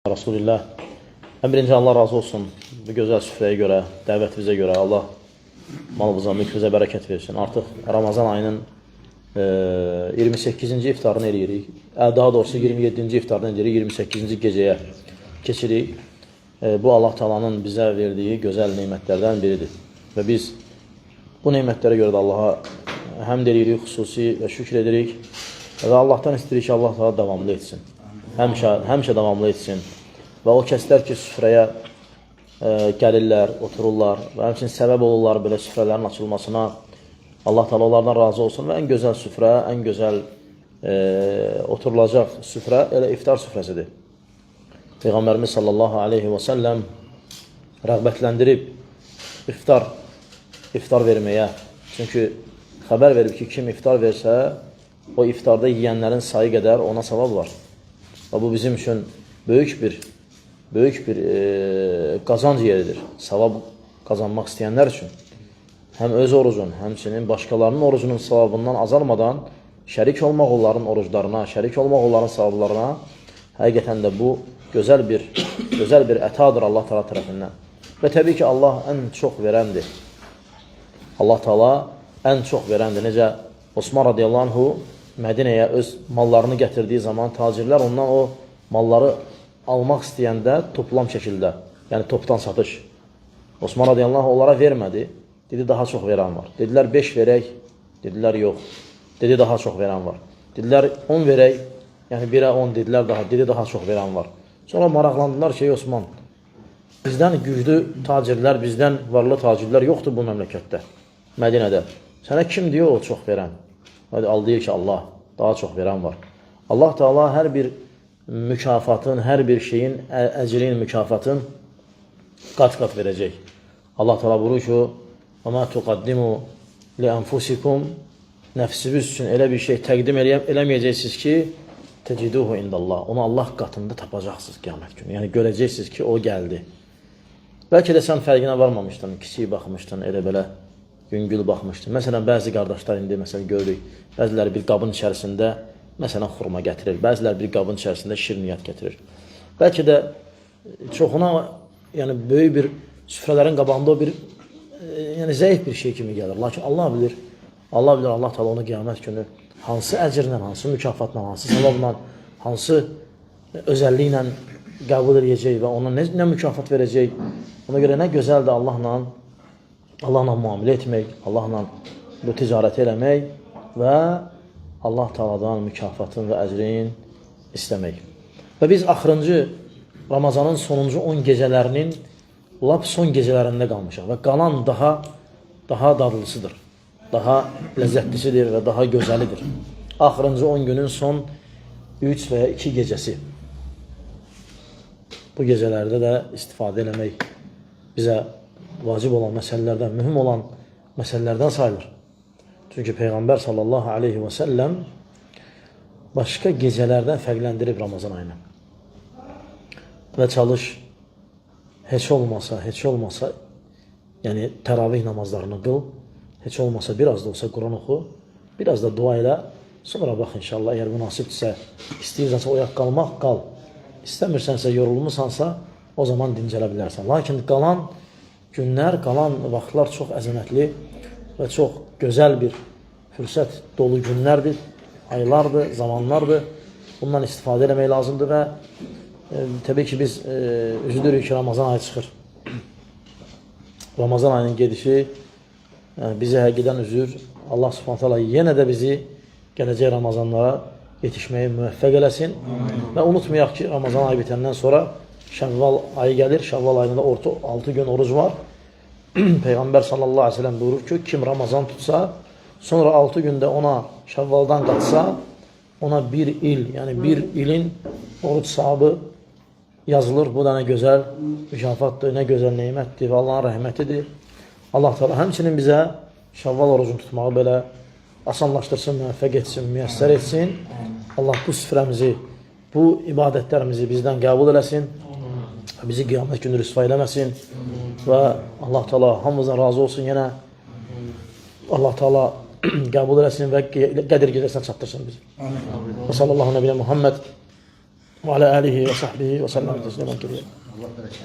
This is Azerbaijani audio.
Rasulillah. Birinci Allah razı olsun bu gözəl süfrəyə görə, dəvətimizə görə Allah malımıza, mülkümüzə bərəkət versin. Artıq Ramazan ayının 28-ci iftarını eləyirik. Daha doğrusu 27-ci iftarını eləyirik, 28-ci gecəyə keçirik. Bu Allah Taala'nın bizə verdiyi gözəl nemətlərdən biridir. Və biz bu nemətlərə görə də Allaha həmd edirik, xüsusi və şükür edirik. Və Allahdan istəyirik ki, Allah Taala davamlı etsin. Həmişə davamlı etsin. Və o kəslər ki, süfrəyə gəlirlər, otururlar və həmçinin səbəb olurlar belə süfrələrin açılmasına. Allah Taala onlardan razı olsun və ən gözəl süfrə, ən gözəl oturulacaq süfrə elə iftar süfrəsidir. Peyğəmbərimiz sallallahu aleyhi və səlləm rəğbətləndirib iftar verməyə. Çünki xəbər verib ki, kim iftar versə, o iftarda yiyənlərin sayı qədər ona savab var. Və bu bizim üçün böyük bir qazanc yeridir. Savab qazanmaq istəyənlər üçün. Həm öz orucun, həmçinin başqalarının orucunun savabından azalmadan şərik olmaq onların oruclarına, şərik olmaq onların savablarına həqiqətən də bu gözəl bir ətadır Allah Taala tərəfindən. Və təbii ki, Allah ən çox verəndir. Allah Taala ən çox verəndir. Necə Osman radiyallahu anhu Mədinəyə öz mallarını gətirdiyi zaman tacirlər ondan o malları almaq istəyəndə toplam şəkildə, yəni topdan satış. Osman radiyallahu onlara vermədi. Dedi, daha çox verən var. Dedilər, 5 verək. Dedilər, yox. Dedi, daha çox verən var. Dedilər, 10 verək. Yəni 1-ə 10 dedilər, dedi, daha çox verən var. Sonra maraqlandılar ki, Osman, bizdən güclü tacirlər, bizdən varlı tacirlər yoxdur bu məmləkətdə, Mədinədə. Sənə kim diyor o çox verən? Hadi, al deyir ki, Allah, daha çox verən var. Allah Taala hər bir mükafatın, hər bir şeyin, əcrin, mükafatın qat-qat verəcək. Allah Taala buyurur ki, وَمَا تُقَدِّمُوا لِأَنْفُسِكُمْ Nəfsiniz üçün elə bir şey təqdim eləməyəcəksiniz ki, تَجِدُوهُ اِنْدَ اللّٰهِ Onu Allah qatında tapacaqsınız qiyamət günü. Yəni, görəcəksiniz ki, o gəldi. Bəlkə də sən fərqinə varmamışdın, kiçik baxmışdın, elə belə yüngül baxmışdın. Məsələn, bəzi qardaşlar indi görürük, bəziləri bir qabın içərisində məsələn, xurma gətirir, bəziləri bir qabın içərisində şirniyyat gətirir. Bəlkə də çoxuna böyük bir süfrələrin qabağında o bir zəif bir şey kimi gəlir. Lakin Allah bilir, Allah Taala onu qiyamət günü hansı əcrlə, hansı mükafatla, hansı savabla, hansı özəlliklə qəbul edəcək və ona nə mükafat verəcək. Ona görə nə gözəldir Allahla müamilə etmək, Allahla bu ticarəti eləmək və Allah Taala'dan mükafatın və əcrin istəmək. Və biz axırıncı Ramazanın sonuncu 10 gecələrinin lap son gecələrində qalmışıq və qalan daha dadlısıdır, daha ləzzətlisidir və daha gözəlidir. Axırıncı 10 günün son 3 və ya 2 gecəsi. Bu gecələrdə də istifadə eləmək bizə vacib olan məsələlərdən, mühüm olan məsələlərdən sayılır. Çünki Peyğəmbər sallallahu aleyhi və səlləm başqa gecələrdən fərqləndirib Ramazan ayını. Və çalış, heç olmasa, yəni təravih namazlarını qıl, heç olmasa biraz da olsa Quran oxu, biraz da dua elə, sonra bax inşallah, əgər münasibdirsə, istəyirsənsə oyaq qalmaq, qal. İstəmirsənsə, yorulmusansa, o zaman dincələ bilərsən. Lakin qalan günlər, qalan vaxtlar çox əzəmətli və çox gözəl bir fürsət dolu günlərdir, aylardır, zamanlardır. Bundan istifadə eləmək lazımdır və təbii ki, biz üzülürük ki, Ramazan ayı çıxır. Ramazan ayının gedişi bizi həqiqdən üzür. Allah Subhanahu taala yenə də bizi gələcək Ramazanlara yetişməyə müvəffəq eləsin. Və unutmayaq ki, Ramazan ayı bitəndən sonra Şəvval ayı gəlir. Şəvval ayında 6 gün oruc var. Peyğəmbər sallallahu aleyhi ve sellem buyurur ki, kim Ramazan tutsa, sonra 6 gündə ona Şəvvaldan qaçsa, ona bir il, yəni bir ilin oruc sahabı yazılır. Bu da nə gözəl mükafatdır, nə gözəl neymətdir və Allahın rəhmətidir. Allah Taala həmçinin bizə Şəvval orucunu tutmağı belə asanlaşdırsın, müvəffəq etsin, müyəssər etsin. Allah bu süfrəmizi, bu ibadətlərimizi bizdən qəbul eləsin, bizi qiyamət günü rüsva eləməsin və Allah Taala hamımızdan razı olsun yenə. Allah Taala qəbul eləsin və Qədir gecəsinə çatdırsın bizi. Və sallallahu aleyhi və Muhammed وعلى آله وصحبه وسلم تسليما كثيرا. Allah bereket.